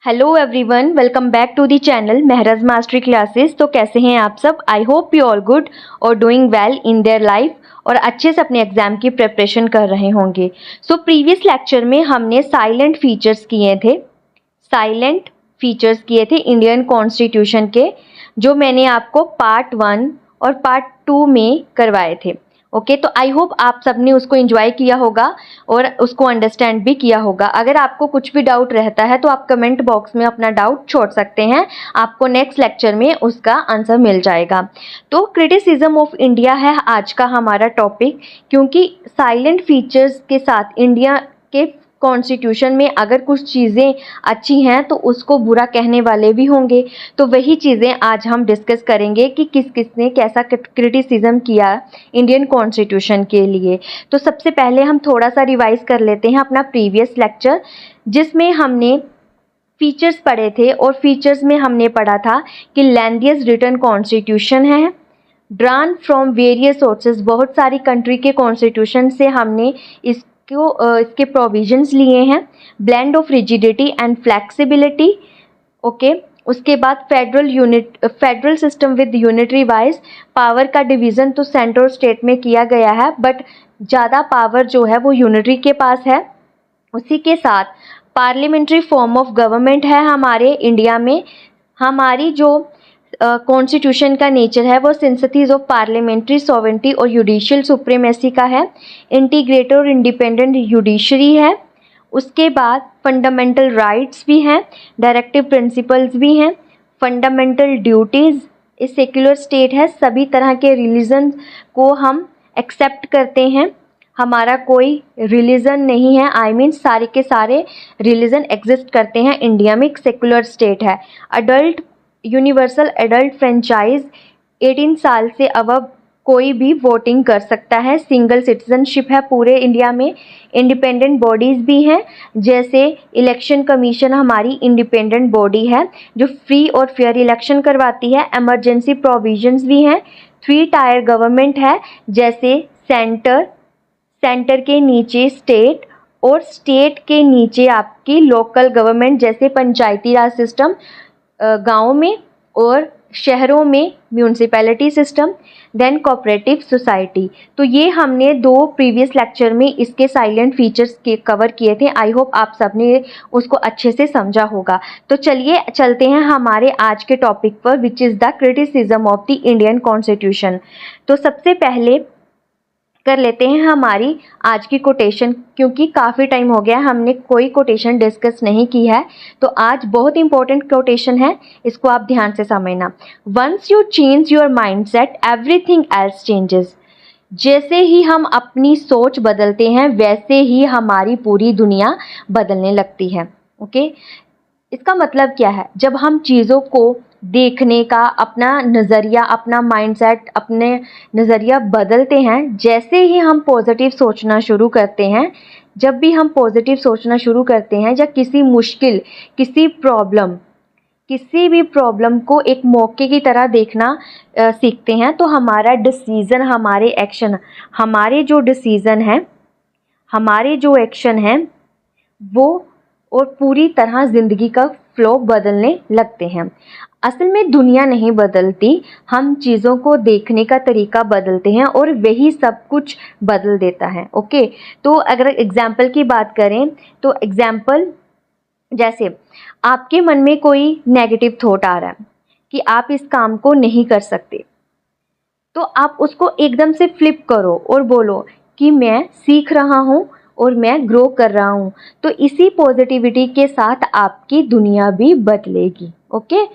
Hello everyone, welcome back to the channel Maharaj mastery classes. तो कैसे हैं आप सब? I hope you all good और doing well in their life और अच्छे से अपने एग्जाम की प्रिपरेशन कर रहे होंगे। सो प्रीवियस लेक्चर में हमने साइलेंट फीचर्स किए थे इंडियन कॉन्स्टिट्यूशन के, जो मैंने आपको पार्ट 1 और पार्ट 2 में करवाए थे। ओके, तो आई होप आप सबने उसको एंजॉय किया होगा और उसको अंडरस्टैंड भी किया होगा। अगर आपको कुछ भी डाउट रहता है तो आप कमेंट बॉक्स में अपना डाउट छोड़ सकते हैं, आपको नेक्स्ट लेक्चर में उसका आंसर मिल जाएगा। तो क्रिटिसिज्म ऑफ इंडिया है आज का हमारा टॉपिक, क्योंकि साइलेंट फीचर्स के साथ इंडिया के कॉन्स्टिट्यूशन में अगर कुछ चीज़ें अच्छी हैं तो उसको बुरा कहने वाले भी होंगे। तो वही चीज़ें आज हम डिस्कस करेंगे कि किस किस ने कैसा क्रिटिसिज्म किया इंडियन कॉन्स्टिट्यूशन के लिए। तो सबसे पहले हम थोड़ा सा रिवाइज कर लेते हैं अपना प्रीवियस लेक्चर, जिसमें हमने फीचर्स पढ़े थे। और फीचर्स में हमने पढ़ा था कि लेंथिएस्ट रिटन कॉन्स्टिट्यूशन है, ड्रान फ्रॉम वेरियस सोर्सेज, बहुत सारी कंट्री के कॉन्स्टिट्यूशन से हमने इसके प्रोविजंस लिए हैं। Blend of rigidity and flexibility. Okay, उसके बाद federal system with unitary wise, power का डिवीज़न तो सेंटर और स्टेट में किया गया है, बट ज़्यादा पावर जो है वो यूनिटरी के पास है। उसी के साथ पार्लियामेंट्री फॉर्म ऑफ गवर्नमेंट है हमारे इंडिया में। हमारी जो कॉन्स्टिट्यूशन का नेचर है वो सिंथेसिस ऑफ पार्लियामेंट्री सॉवरेनिटी और जुडिशियल सुप्रीमेसी का है। इंटीग्रेटेड और इंडिपेंडेंट जुडिशरी है। उसके बाद फंडामेंटल राइट्स भी हैं, डायरेक्टिव प्रिंसिपल्स भी हैं, फंडामेंटल ड्यूटीज़। इस सेक्युलर स्टेट है, सभी तरह के रिलीजन को हम एक्सेप्ट करते हैं। हमारा कोई रिलीजन नहीं है, आई मीन सारे के सारे रिलीजन एग्जिस्ट करते हैं इंडिया में। एक सेक्युलर स्टेट है। अडल्ट यूनिवर्सल एडल्ट फ्रेंचाइज, 18 साल से अबव कोई भी वोटिंग कर सकता है। सिंगल सिटीजनशिप है पूरे इंडिया में। इंडिपेंडेंट बॉडीज़ भी हैं, जैसे इलेक्शन कमीशन हमारी इंडिपेंडेंट बॉडी है जो फ्री और फेयर इलेक्शन करवाती है। एमरजेंसी प्रोविजंस भी हैं। 3 टायर गवर्नमेंट है, जैसे सेंटर के नीचे स्टेट और स्टेट के नीचे आपकी लोकल गवर्नमेंट, जैसे पंचायती राज सिस्टम गाँव में और शहरों में municipality system, then cooperative society. तो ये हमने 2 प्रीवियस लेक्चर में इसके साइलेंट फीचर्स के कवर किए थे। आई होप आप सबने उसको अच्छे से समझा होगा। तो चलिए चलते हैं हमारे आज के टॉपिक पर, which is the criticism of the Indian constitution. तो सबसे पहले कर लेते हैं हमारी आज की कोटेशन, क्योंकि काफ़ी टाइम हो गया हमने कोई कोटेशन डिस्कस नहीं की है। तो आज बहुत इंपॉर्टेंट कोटेशन है, इसको आप ध्यान से समझना। Once you change your mindset everything else changes. जैसे ही हम अपनी सोच बदलते हैं वैसे ही हमारी पूरी दुनिया बदलने लगती है। ओके, इसका मतलब क्या है? जब हम चीज़ों को देखने का अपना नज़रिया, अपना माइंडसेट, अपने नज़रिया बदलते हैं, जैसे ही हम पॉजिटिव सोचना शुरू करते हैं, जब भी हम पॉजिटिव सोचना शुरू करते हैं या किसी मुश्किल, किसी भी प्रॉब्लम को एक मौके की तरह देखना सीखते हैं, तो हमारा डिसीज़न, हमारे एक्शन, हमारे जो डिसीज़न हैं, हमारे जो एक्शन हैं वो और पूरी तरह ज़िंदगी का फ्लो बदलने लगते हैं। असल में दुनिया नहीं बदलती, हम चीज़ों को देखने का तरीका बदलते हैं और वही सब कुछ बदल देता है। ओके, तो अगर एग्जाम्पल की बात करें तो एग्जाम्पल, जैसे आपके मन में कोई नेगेटिव थॉट आ रहा है कि आप इस काम को नहीं कर सकते, तो आप उसको एकदम से फ्लिप करो और बोलो कि मैं सीख रहा हूँ और मैं ग्रो कर रहा हूँ। तो इसी पॉजिटिविटी के साथ आपकी दुनिया भी बदलेगी। ओके,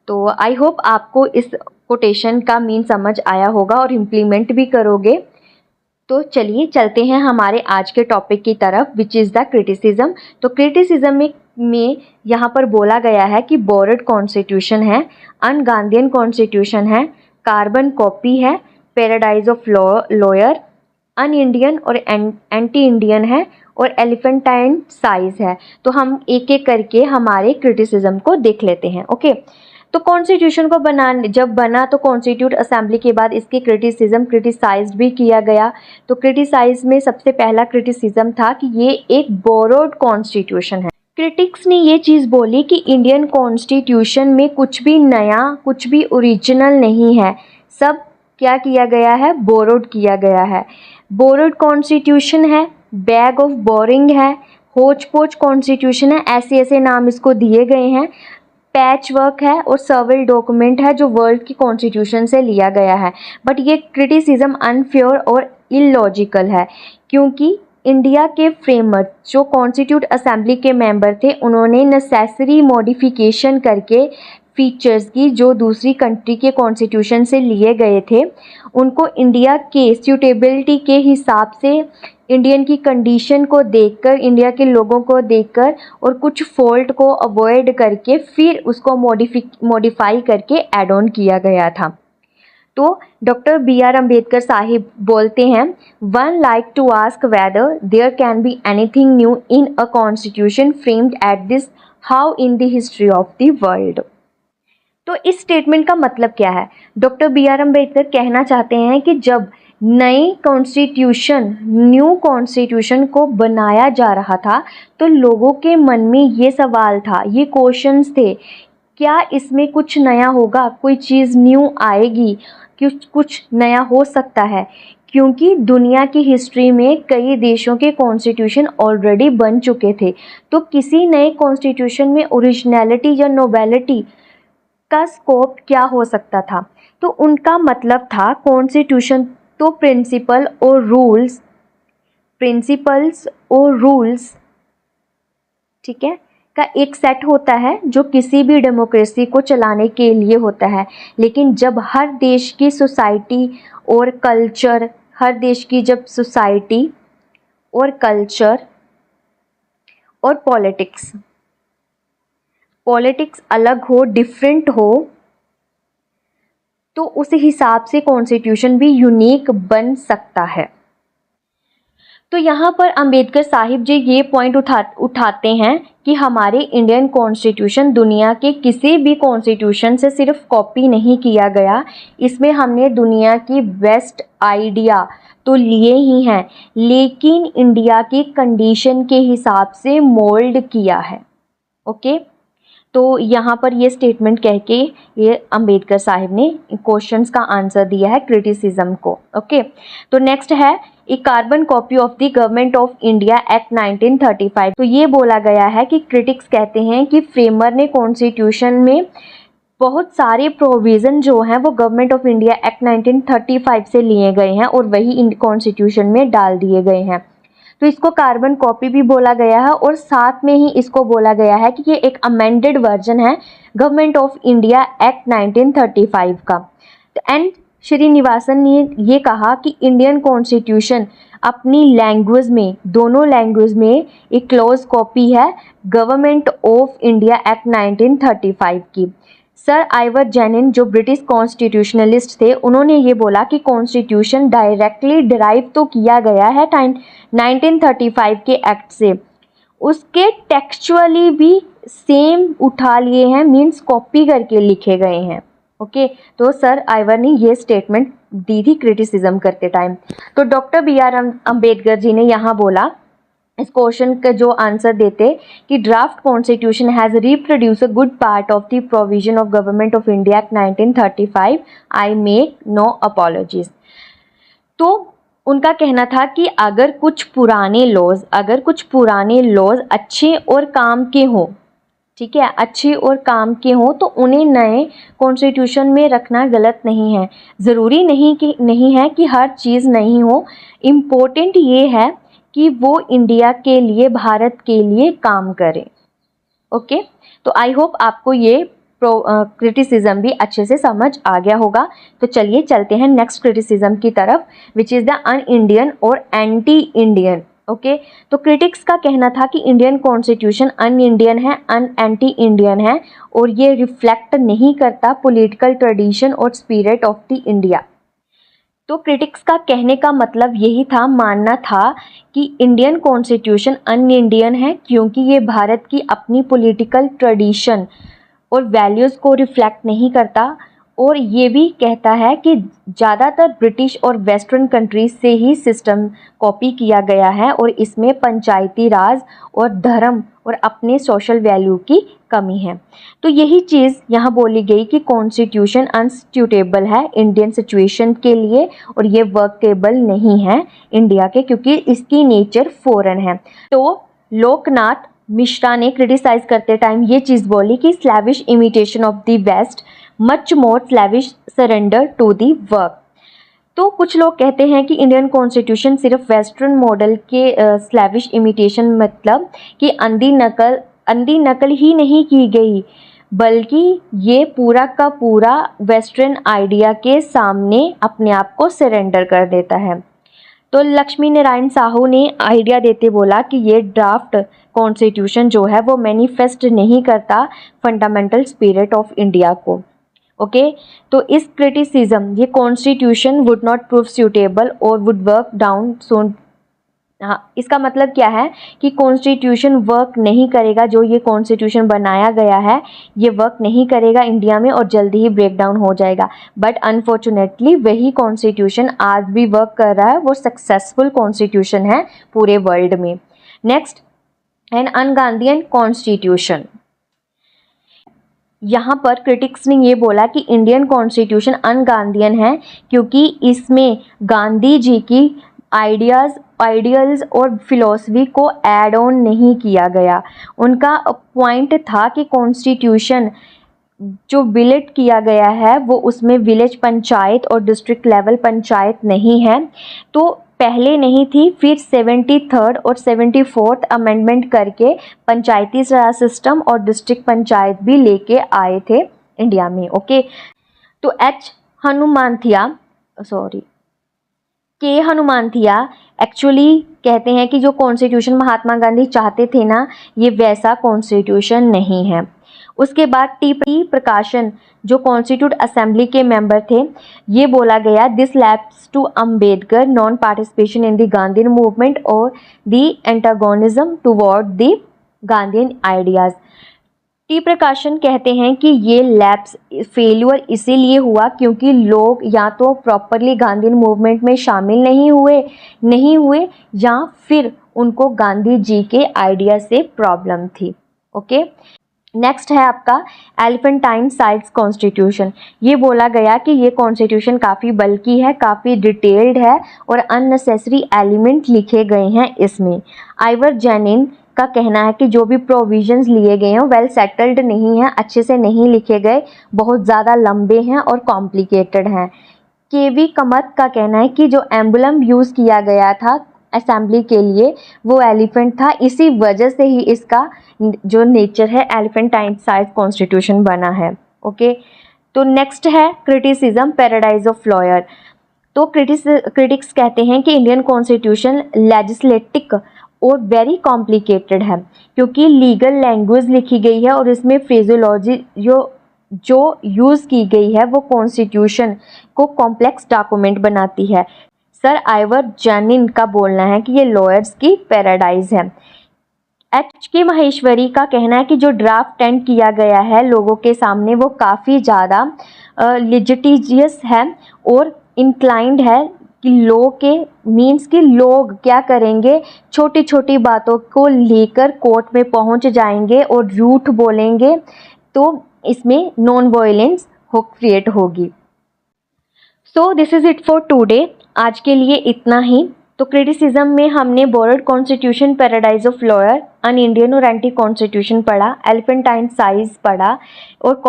तो आई होप आपको इस कोटेशन का मीन समझ आया होगा और इम्प्लीमेंट भी करोगे। तो चलिए चलते हैं हमारे आज के टॉपिक की तरफ, विच इज़ द क्रिटिसिज्म। तो क्रिटिसिज्म में यहाँ पर बोला गया है कि बोर्ड कॉन्स्टिट्यूशन है, अनगांधीयन कॉन्स्टिट्यूशन है, कार्बन कॉपी है, paradise of lawyer, an Indian और एंटी इंडियन है और एलिफेंटाइन साइज है। तो हम एक एक करके हमारे क्रिटिसिज्म को देख लेते हैं। ओके, तो कॉन्स्टिट्यूशन को जब बना तो कॉन्स्टिट्यूट असेंबली के बाद इसकी क्रिटिसाइज भी किया गया। तो क्रिटिसाइज में सबसे पहला क्रिटिसिज्म था कि ये एक बोरोड कॉन्स्टिट्यूशन है। क्रिटिक्स ने ये चीज़ बोली कि इंडियन कॉन्स्टिट्यूशन में कुछ भी नया, कुछ भी ओरिजिनल नहीं है, सब क्या किया गया है, बोरोड किया गया है। बोरोड कॉन्स्टिट्यूशन है, बैग ऑफ बोरिंग है, होच पोच कॉन्स्टिट्यूशन है, ऐसे ऐसे नाम इसको दिए गए हैं। पैच वर्क है और सर्विल डॉक्यूमेंट है जो वर्ल्ड की कॉन्स्टिट्यूशन से लिया गया है। बट ये क्रिटिसिज्म अनफेयर और इलॉजिकल है, क्योंकि इंडिया के फ्रेमर जो कॉन्स्टिट्यूट असेंबली के मेंबर थे, उन्होंने नेसेसरी मॉडिफिकेशन करके फीचर्स की जो दूसरी कंट्री के कॉन्स्टिट्यूशन से लिए गए थे, उनको इंडिया के सूटेबिलिटी के हिसाब से, इंडियन की कंडीशन को देखकर, इंडिया के लोगों को देखकर और कुछ फॉल्ट को अवॉइड करके फिर उसको मॉडिफाई करके ऐड ऑन किया गया था। तो डॉक्टर B.R. अम्बेडकर साहिब बोलते हैं, one like to ask whether there can be anything new in a constitution framed at this hour in the history of the world. तो इस स्टेटमेंट का मतलब क्या है? Doctor B.R. अम्बेडकर कहना चाहते हैं कि जब नई कॉन्स्टिट्यूशन, न्यू कॉन्स्टिट्यूशन को बनाया जा रहा था, तो लोगों के मन में ये सवाल था, ये क्वेश्चंस थे, क्या इसमें कुछ नया होगा, कोई चीज़ न्यू आएगी, कुछ नया हो सकता है? क्योंकि दुनिया की हिस्ट्री में कई देशों के कॉन्स्टिट्यूशन ऑलरेडी बन चुके थे, तो किसी नए कॉन्स्टिट्यूशन में ओरिजिनलिटी या नोवेलिटी का स्कोप क्या हो सकता था? तो उनका मतलब था कॉन्स्टिट्यूशन तो प्रिंसिपल्स और रूल्स, ठीक है, का एक सेट होता है जो किसी भी डेमोक्रेसी को चलाने के लिए होता है। लेकिन जब हर देश की सोसाइटी और कल्चर, हर देश की जब सोसाइटी और कल्चर और पॉलिटिक्स अलग हो, डिफरेंट हो, तो उस हिसाब से कॉन्स्टिट्यूशन भी यूनिक बन सकता है। तो यहाँ पर अंबेडकर साहिब जी ये पॉइंट उठाते हैं कि हमारे इंडियन कॉन्स्टिट्यूशन दुनिया के किसी भी कॉन्स्टिट्यूशन से सिर्फ कॉपी नहीं किया गया, इसमें हमने दुनिया की बेस्ट आइडिया तो लिए ही हैं, लेकिन इंडिया की कंडीशन के हिसाब से मोल्ड किया है। ओके, तो यहाँ पर ये स्टेटमेंट कह के ये अंबेडकर साहिब ने क्वेश्चंस का आंसर दिया है क्रिटिसिज्म को। ओके, तो नेक्स्ट है a carbon copy of the government of India act 1935। तो ये बोला गया है कि क्रिटिक्स कहते हैं कि फ्रेमर ने कॉन्स्टिट्यूशन में बहुत सारे प्रोविज़न जो हैं वो गवर्नमेंट ऑफ इंडिया एक्ट 1935 से लिए गए हैं और वही कॉन्स्टिट्यूशन में डाल दिए गए हैं। तो इसको कार्बन कॉपी भी बोला गया है और साथ में ही इसको बोला गया है कि ये एक अमेंडेड वर्जन है गवर्नमेंट ऑफ इंडिया एक्ट 1935 का। एंड श्रीनिवासन ने ये कहा कि इंडियन कॉन्स्टिट्यूशन अपनी लैंग्वेज में, दोनों लैंग्वेज में एक क्लोज कॉपी है गवर्नमेंट ऑफ इंडिया एक्ट 1935 की। सर आइवर जेनिन जो ब्रिटिश कॉन्स्टिट्यूशनलिस्ट थे, उन्होंने ये बोला कि कॉन्स्टिट्यूशन डायरेक्टली डिराइव तो किया गया है 1935 के एक्ट से, उसके टेक्सचुअली भी सेम उठा लिए हैं, मीन्स कॉपी करके लिखे गए हैं। ओके, तो सर आइवर ने ये स्टेटमेंट दी थी क्रिटिसिज्म करते टाइम। तो डॉक्टर B.R. अम्बेडकर जी ने यहाँ बोला, इस क्वेश्चन का जो आंसर देते कि draft constitution has reproduce a good part of the provision of government of India act 1935, I make no apologies. तो उनका कहना था कि अगर कुछ पुराने लॉज अच्छे और काम के हों, ठीक है, अच्छे और काम के हों, तो उन्हें नए कॉन्स्टिट्यूशन में रखना गलत नहीं है। ज़रूरी नहीं है कि हर चीज़ नहीं हो, इम्पोर्टेंट ये है कि वो इंडिया के लिए, भारत के लिए काम करें। ओके, तो आई होप आपको ये क्रिटिसिज्म भी अच्छे से समझ आ गया होगा। तो चलिए चलते हैं नेक्स्ट क्रिटिसिज्म की तरफ, which is the an Indian और एंटी इंडियन। ओके, तो क्रिटिक्स का कहना था कि इंडियन कॉन्स्टिट्यूशन अन इंडियन है, एंटी इंडियन है और ये रिफ्लेक्ट नहीं करता पॉलिटिकल ट्रेडिशन और स्पिरिट ऑफ द इंडिया। तो क्रिटिक्स का कहने का मतलब यही था, मानना था कि इंडियन कॉन्स्टिट्यूशन अन इंडियन है क्योंकि ये भारत की अपनी पॉलिटिकल ट्रेडिशन और वैल्यूज़ को रिफ्लेक्ट नहीं करता और ये भी कहता है कि ज़्यादातर ब्रिटिश और वेस्टर्न कंट्रीज से ही सिस्टम कॉपी किया गया है और इसमें पंचायती राज और धर्म और अपने सोशल वैल्यू की कमी है। तो यही चीज़ यहाँ बोली गई कि कॉन्स्टिट्यूशन अनसूटेबल है इंडियन सिचुएशन के लिए और ये वर्केबल नहीं है इंडिया के, क्योंकि इसकी नेचर फॉरेन है। तो लोकनाथ मिश्रा ने क्रिटिसाइज करते टाइम ये चीज़ बोली कि slavish imitation of the west much more slavish surrender to the work. तो कुछ लोग कहते हैं कि इंडियन कॉन्स्टिट्यूशन सिर्फ वेस्टर्न मॉडल के स्लैविश इमिटेशन, मतलब कि अंधी नकल ही नहीं की गई, बल्कि ये पूरा का पूरा वेस्टर्न आइडिया के सामने अपने आप को सरेंडर कर देता है। तो लक्ष्मी नारायण साहू ने आइडिया देते बोला कि ये ड्राफ्ट कॉन्स्टिट्यूशन जो है वो मैनिफेस्ट नहीं करता फंडामेंटल स्पिरिट ऑफ इंडिया को। ओके, तो इस क्रिटिसिज्म, ये constitution would not prove suitable और वुड वर्क डाउन सोन। हाँ, इसका मतलब क्या है कि कॉन्स्टिट्यूशन वर्क नहीं करेगा, जो ये कॉन्स्टिट्यूशन बनाया गया है ये वर्क नहीं करेगा इंडिया में और जल्दी ही ब्रेक डाउन हो जाएगा। बट अनफॉर्चुनेटली वही कॉन्स्टिट्यूशन आज भी वर्क कर रहा है, वो सक्सेसफुल कॉन्स्टिट्यूशन है पूरे वर्ल्ड में। Next, an ungandhian constitution. यहाँ पर क्रिटिक्स ने ये बोला कि इंडियन कॉन्स्टिट्यूशन अनगांधीयन है क्योंकि इसमें गांधी जी की आइडियल्स और फिलॉसफी को ऐड ऑन नहीं किया गया। उनका पॉइंट था कि कॉन्स्टिट्यूशन जो बिल्ड किया गया है वो उसमें विलेज पंचायत और डिस्ट्रिक्ट लेवल पंचायत नहीं है, तो पहले नहीं थी, फिर 73rd और 74th अमेंडमेंट करके पंचायती राज सिस्टम और डिस्ट्रिक्ट पंचायत भी लेके आए थे इंडिया में। ओके, तो के हनुमानथिया एक्चुअली कहते हैं कि जो कॉन्स्टिट्यूशन महात्मा गांधी चाहते थे ना, ये वैसा कॉन्स्टिट्यूशन नहीं है। उसके बाद टी प्रकाशन जो कॉन्स्टिट्यूट असेंबली के मेंबर थे, ये बोला गया this lapse to Ambedkar non participation in the Gandhian movement और the antagonism toward the Gandhian ideas. T Prakasam कहते हैं कि ये लैप्स फेल्यूर इसीलिए हुआ क्योंकि लोग या तो प्रॉपरली गांधीयन मूवमेंट में शामिल नहीं हुए या फिर उनको गांधी जी के आइडिया से प्रॉब्लम थी। ओके, नेक्स्ट है आपका एलिफेंटाइन साइज कॉन्स्टिट्यूशन। ये बोला गया कि ये कॉन्स्टिट्यूशन काफ़ी बल्कि है, काफ़ी डिटेल्ड है और अननेसेसरी एलिमेंट लिखे गए हैं इसमें। आइवर जेनिन का कहना है कि जो भी प्रोविजंस लिए गए हैं वेल सेटल्ड नहीं है, अच्छे से नहीं लिखे गए, बहुत ज़्यादा लंबे हैं और कॉम्प्लिकेटेड हैं। केवी कमत का कहना है कि जो एम्बुलम यूज़ किया गया था असेंबली के लिए वो एलिफेंट था, इसी वजह से ही इसका जो नेचर है एलिफेंटाइन साइज कॉन्स्टिट्यूशन बना है। ओके, तो नेक्स्ट है क्रिटिसिज्म पैराडाइज ऑफ लॉयर। तो क्रिटिक्स कहते हैं कि इंडियन कॉन्स्टिट्यूशन लेजिस्लेटिक और वेरी कॉम्प्लिकेटेड है क्योंकि लीगल लैंग्वेज लिखी गई है और इसमें फ्रेजोलॉजी जो यूज़ की गई है वो कॉन्स्टिट्यूशन को कॉम्प्लेक्स डॉक्यूमेंट बनाती है। सर आइवर जेनिन का बोलना है कि ये लॉयर्स की पैराडाइज है। एच के महेश्वरी का कहना है कि जो ड्राफ्ट टेंड किया गया है लोगों के सामने वो काफ़ी ज़्यादा लिजिटिजियस है और इंक्लाइंड है कि लोग क्या करेंगे, छोटी छोटी बातों को लेकर कोर्ट में पहुंच जाएंगे और झूठ बोलेंगे, तो इसमें नॉन वायलेंस क्रिएट होगी। So this is it for today. आज के लिए इतना ही। तो क्रिटिसिज्म में हमने borrowed constitution, paradise of lawyer, an Indian और एंटी कॉन्स्टिट्यूशन पढ़ा, एलिफेंटाइन साइज पढ़ा और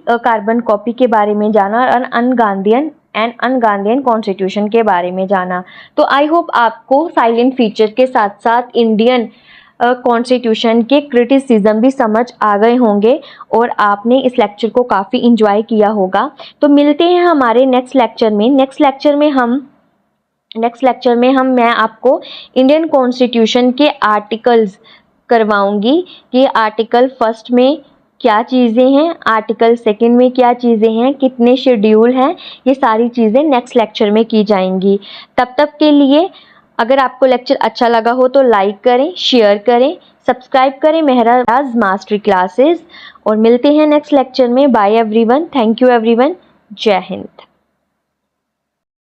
कार्बन कॉपी के बारे में जाना और अनगांधीयन कॉन्स्टिट्यूशन के बारे में जाना। तो आई होप आपको साइलेंट फीचर के साथ साथ इंडियन कॉन्स्टिट्यूशन के क्रिटिसिज्म भी समझ आ गए होंगे और आपने इस लेक्चर को काफ़ी इंजॉय किया होगा। तो मिलते हैं हमारे नेक्स्ट लेक्चर में। नेक्स्ट लेक्चर में मैं आपको इंडियन कॉन्स्टिट्यूशन के आर्टिकल्स करवाऊंगी कि आर्टिकल फर्स्ट में क्या चीज़ें हैं, आर्टिकल सेकंड में क्या चीज़ें हैं, कितने शेड्यूल हैं, ये सारी चीज़ें नेक्स्ट लेक्चर में की जाएंगी। तब तक के लिए अगर आपको लेक्चर अच्छा लगा हो तो लाइक करें, शेयर करें, सब्सक्राइब करें मेहराज मास्टरी क्लासेस और मिलते हैं नेक्स्ट लेक्चर में। Bye everyone, thank you everyone, Jai Hind.